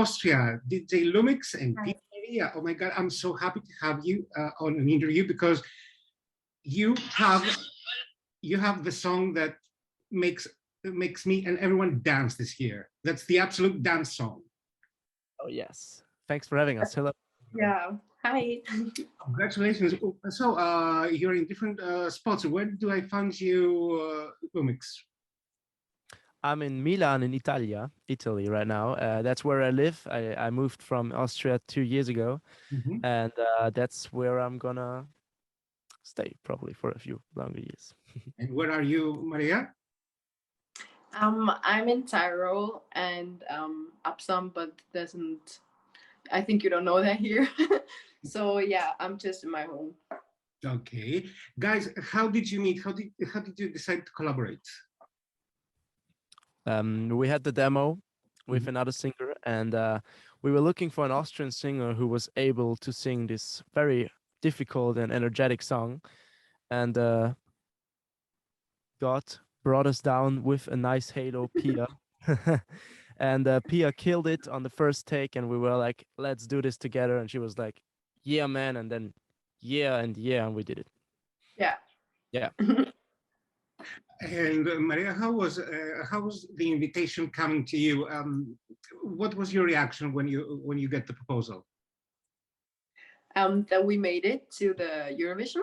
Austria, DJ Lumix and Hi. PIA Maria. Oh my God, I'm so happy to have you on an interview because you have the song that makes me and everyone dance this year. That's the absolute dance song. Oh, yes. Thanks for having us. Hello. Yeah. Hi. Congratulations. So you're in different spots. Where do I find you, Lumix? I'm in Milan in Italy right now. That's where I live. I moved from Austria 2 years ago, and that's where I'm gonna stay probably for a few longer years. And where are you, Maria? I'm in Tyrol and Upsum, but doesn't. I think you don't know that here. So yeah, I'm just in my home. Okay, guys, how did you meet? How did you decide to collaborate? We had the demo with another singer, and we were looking for an Austrian singer who was able to sing this very difficult and energetic song, and God brought us down with a nice halo, PIA. And PIA killed it on the first take, and we were like, let's do this together. And she was like, yeah, man. And then and we did it. Yeah. Yeah. And Maria, how was the invitation coming to you? What was your reaction when you get the proposal? That we made it to the Eurovision.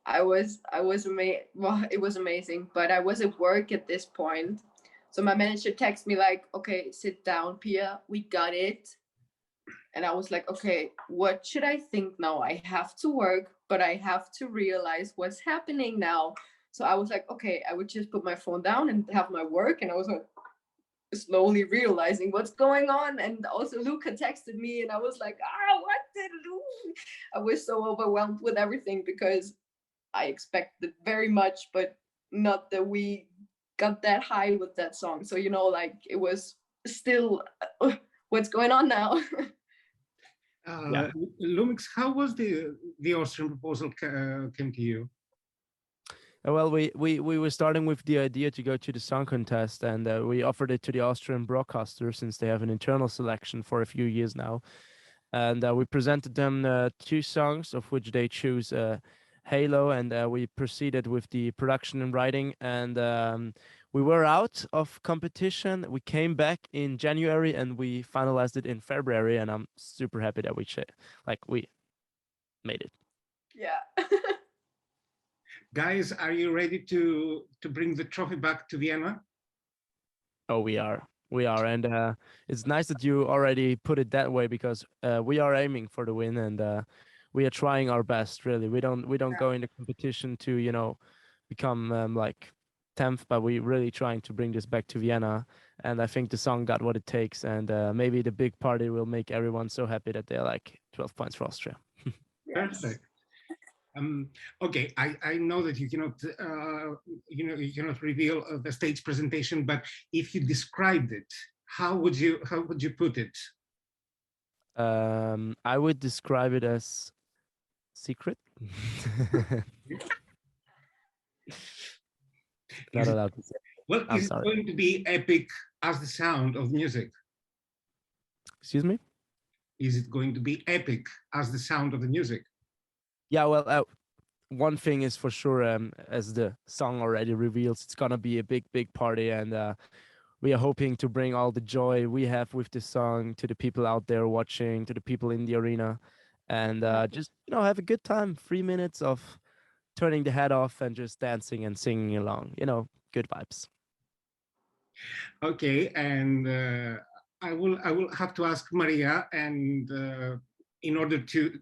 I was amazed. Well, it was amazing, but I was at work at this point. So my manager texted me like, okay, sit down, Pia, we got it. And I was like, okay, what should I think now? I have to work, but I have to realize what's happening now. So I was like, okay, I would just put my phone down and have my work. And I was like, slowly realizing what's going on. And also Luca texted me and I was like, what did Luca? I was so overwhelmed with everything because I expected very much, but not that we got that high with that song. So, like it was still what's going on now. Lumix, how was the Austrian proposal came to you? Well, we were starting with the idea to go to the song contest, and we offered it to the Austrian broadcaster since they have an internal selection for a few years now. And we presented them 2 songs, of which they choose Halo, and we proceeded with the production and writing. And we were out of competition. We came back in January, and we finalized it in February. And I'm super happy that we made it. Yeah. Guys, are you ready to bring the trophy back to Vienna? Oh, we are, and it's nice that you already put it that way because we are aiming for the win, and we are trying our best. Really, we don't go into competition to become like 10th, but we're really trying to bring this back to Vienna. And I think the song got what it takes, and maybe the big party will make everyone so happy that they're like 12 points for Austria. Perfect. Okay, I know that you cannot reveal the stage presentation, but if you described it, how would you put it? I would describe it as secret. Not allowed to say. Well, is it going to be epic as the sound of music? Excuse me? Is it going to be epic as the sound of the music? Yeah, well, one thing is for sure, as the song already reveals, it's gonna be a big party, and we are hoping to bring all the joy we have with this song to the people out there watching, to the people in the arena, and just have a good time. 3 minutes of turning the head off and just dancing and singing along. Good vibes. Okay, and I will have to ask Maria, and in order to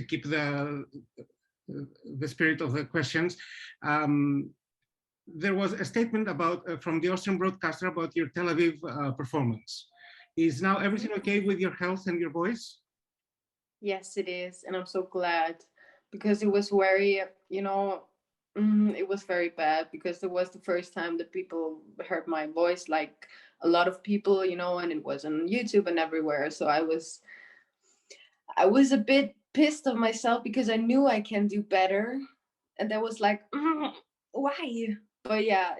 keep the spirit of the questions, there was a statement from the Austrian broadcaster about your Tel Aviv performance. Is now everything okay with your health and your voice? Yes, it is, and I'm so glad because it was very, it was very bad because it was the first time that people heard my voice, like a lot of people, and it was on YouTube and everywhere. So I was a bit pissed of myself because I knew I can do better, and that was like, why? but yeah,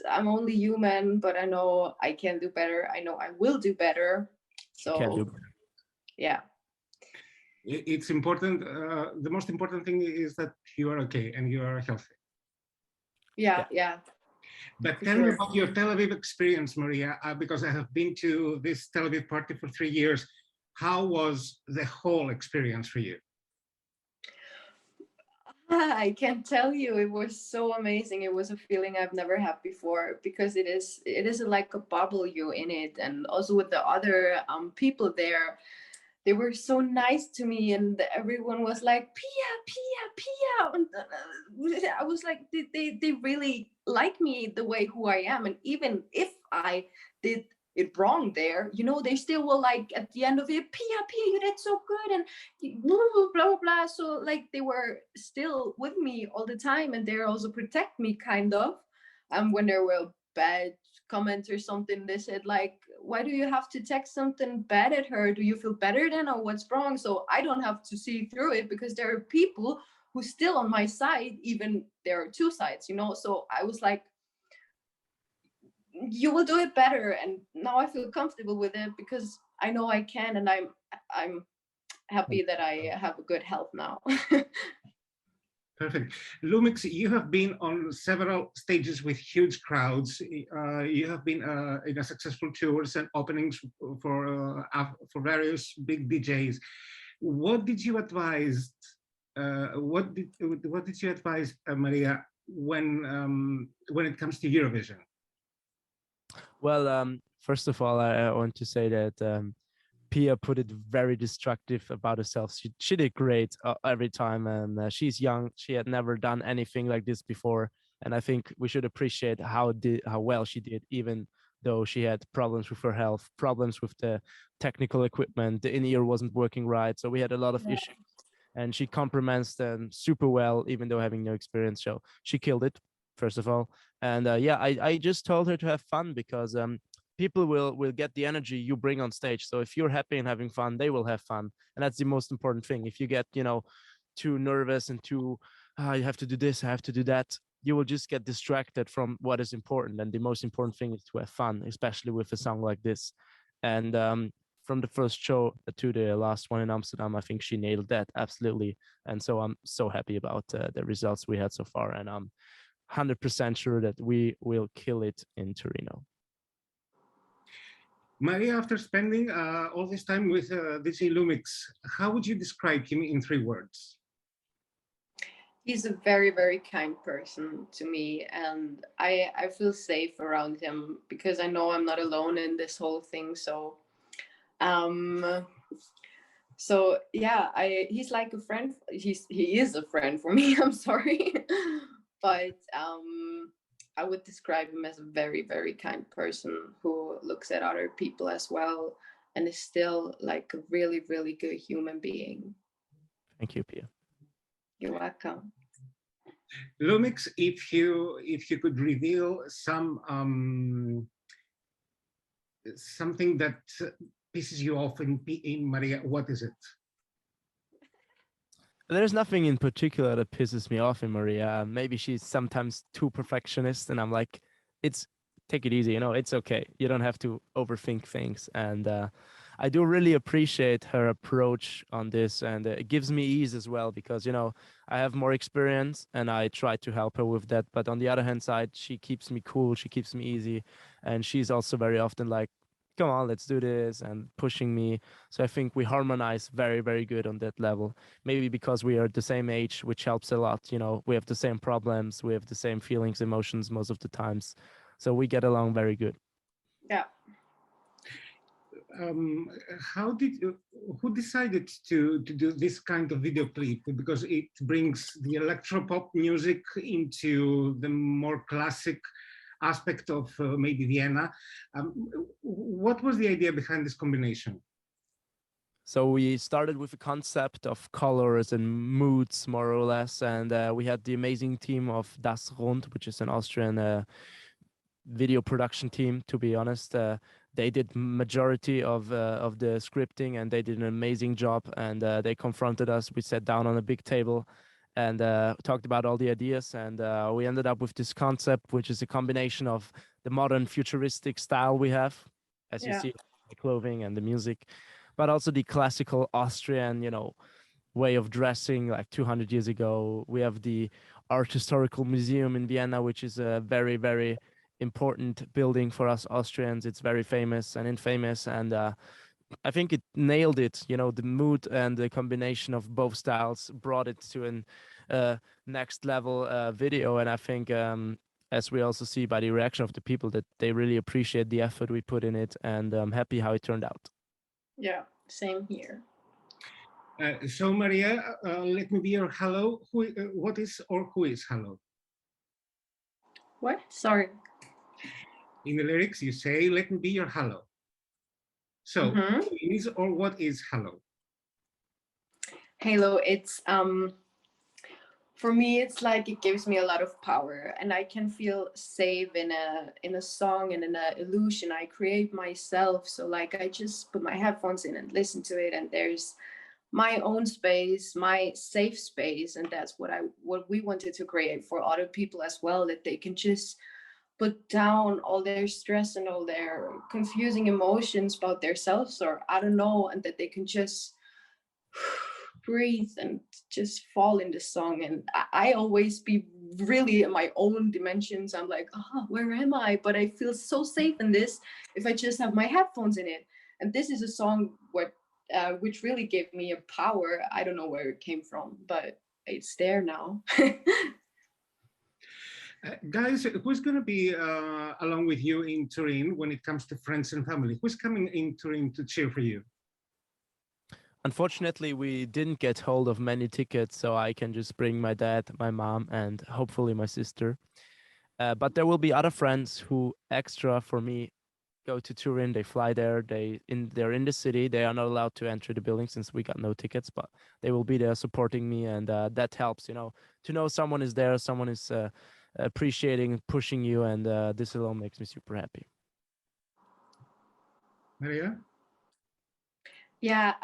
I'm only human, but I know I can do better. I know I will do better. She can do So better. yeah. It's important. The most important thing is that you are okay and you are healthy. Yeah. But For tell me sure. about your Tel Aviv experience, Maria, because I have been to this Tel Aviv party for 3 years. How was the whole experience for you? I can tell you, it was so amazing. It was a feeling I've never had before, because it is like a bubble you in it, and also with the other people there. They were so nice to me, and everyone was like, Pia, Pia, Pia. And I was like, they really like me the way who I am. And even if I did it wrong there, they still were like at the end of it, Pia, Pia, you did so good, and blah, blah, blah, blah, blah. So like they were still with me all the time, and they also protect me kind of. When there were bad comments or something, they said like, why do you have to text something bad at her? Do you feel better then, or what's wrong? So I don't have to see through it, because there are people who still on my side, even there are two sides, so I was like, you will do it better. And now I feel comfortable with it, because I know I can, and I'm happy that I have a good health now. Perfect. Lumix, you have been on several stages with huge crowds. You have been in a successful tours and openings for various big DJs. What did you advise? What did you advise, Maria, when it comes to Eurovision? Well, first of all, I want to say that Pia put it very destructive about herself. She did great every time, and she's young. She had never done anything like this before, and I think we should appreciate how well she did, even though she had problems with her health, problems with the technical equipment. The in-ear wasn't working right, so we had a lot of issues. And she compliments them super well, even though having no experience. So she killed it, first of all. And yeah, I just told her to have fun, because people will get the energy you bring on stage. So if you're happy and having fun, they will have fun, and that's the most important thing. If you get too nervous and too you have to do this, I have to do that, you will just get distracted from what is important. And the most important thing is to have fun, especially with a song like this. And from the first show to the last one in Amsterdam, I think she nailed that absolutely. And so I'm so happy about the results we had so far, and I'm 100% sure that we will kill it in Torino. Maria, after spending all this time with DJ Lumix, how would you describe him in 3 words? He's a very, very kind person to me, and I feel safe around him, because I know I'm not alone in this whole thing. So yeah, he's like a friend. He is a friend for me. I'm sorry, but I would describe him as a very, very kind person who looks at other people as well, and is still like a really, really good human being. Thank you, Pia. You're welcome. Lumix, if you could reveal something that pisses you off in Maria, what is it? There's nothing in particular that pisses me off in Maria. Maybe she's sometimes too perfectionist, and I'm like, take it easy, it's okay. You don't have to overthink things. And I do really appreciate her approach on this, and it gives me ease as well, because I have more experience, and I try to help her with that. But on the other hand side, she keeps me cool, she keeps me easy, and she's also very often like, come on, let's do this, and pushing me. So I think we harmonize very, very good on that level. Maybe because we are the same age, which helps a lot. We have the same problems, we have the same feelings, emotions most of the times. So we get along very good. Yeah. Who decided to do this kind of video clip? Because it brings the electro-pop music into the more classic aspect of maybe Vienna. What was the idea behind this combination? So we started with a concept of colors and moods, more or less, and we had the amazing team of Das Rund, which is an Austrian video production team. To be honest, they did majority of the scripting, and they did an amazing job. And they confronted us. We sat down on a big table, and talked about all the ideas. And we ended up with this concept, which is a combination of the modern futuristic style we have, as you Yeah. see, the clothing and the music, but also the classical Austrian, way of dressing like 200 years ago. We have the Art Historical Museum in Vienna, which is a very, very important building for us Austrians. It's very famous and infamous, and I think it nailed it. The mood and the combination of both styles brought it to an next level video. And I think, as we also see by the reaction of the people, that they really appreciate the effort we put in it, and I'm happy how it turned out. Yeah, same here. So Maria, let me be your hello. What is or who is hello? What? Sorry. In the lyrics, you say, "Let me be your hello." So, who is or what is hello? Halo, it's for me, it's like it gives me a lot of power, and I can feel safe in a song and in an illusion I create myself. So like I just put my headphones in and listen to it, and there's my own space, my safe space, and that's what we wanted to create for other people as well, that they can just put down all their stress and all their confusing emotions about themselves, or I don't know, and that they can just breathe and just fall in the song. And I always be really in my own dimensions. I'm like, where am I? But I feel so safe in this if I just have my headphones in it. And this is a song which really gave me a power. I don't know where it came from, but it's there now. Guys, who's going to be along with you in Turin when it comes to friends and family? Who's coming in Turin to cheer for you? Unfortunately, we didn't get hold of many tickets, so I can just bring my dad, my mom, and hopefully my sister. But there will be other friends who extra for me go to Turin. They fly there. They're in the city. They are not allowed to enter the building since we got no tickets, but they will be there supporting me, and that helps. To know someone is there, someone is appreciating, pushing you, and this alone makes me super happy. Maria? Yeah,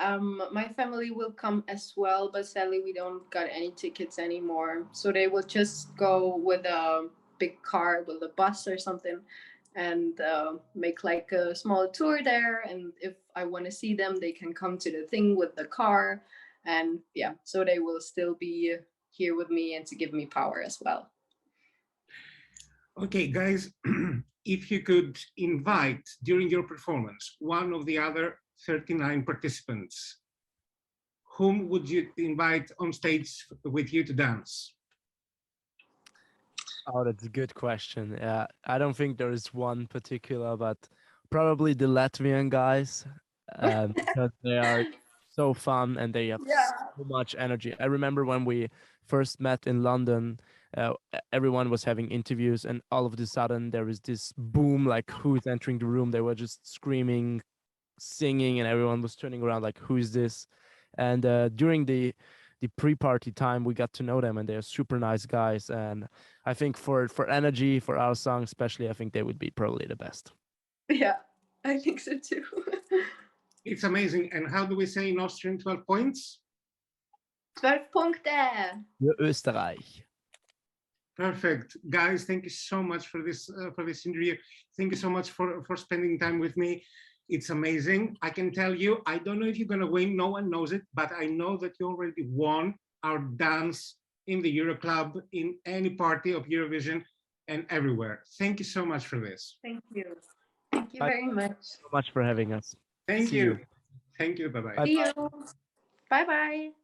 my family will come as well, but sadly we don't got any tickets anymore. So they will just go with a big car, with a bus or something, and make like a small tour there. And if I want to see them, they can come to the thing with the car. And yeah, so they will still be here with me and to give me power as well. Okay, guys, if you could invite during your performance one of the other 39 participants, whom would you invite on stage with you to dance? Oh, that's a good question. Yeah, I don't think there is one particular, but probably the Latvian guys, because they are so fun and they have so much energy. I remember when we first met in London, everyone was having interviews, and all of a sudden there is this boom, like who's entering the room? They were just screaming, singing, and everyone was turning around like, who is this? And during the pre-party time, we got to know them, and they're super nice guys. And I think for energy, for our song especially, I think they would be probably the best. Yeah, I think so too. It's amazing. And how do we say in Austrian 12 points? 12 Punkte. Für Österreich. Perfect. Guys, thank you so much for this interview. Thank you so much for spending time with me. It's amazing. I can tell you, I don't know if you're going to win. No one knows it, but I know that you already won our dance in the Euro Club, in any party of Eurovision and everywhere. Thank you so much for this. Thank you. Thank you very much. Thank you so much for having us. Thank See you. you. Thank you. Bye-bye. See you. Bye-bye.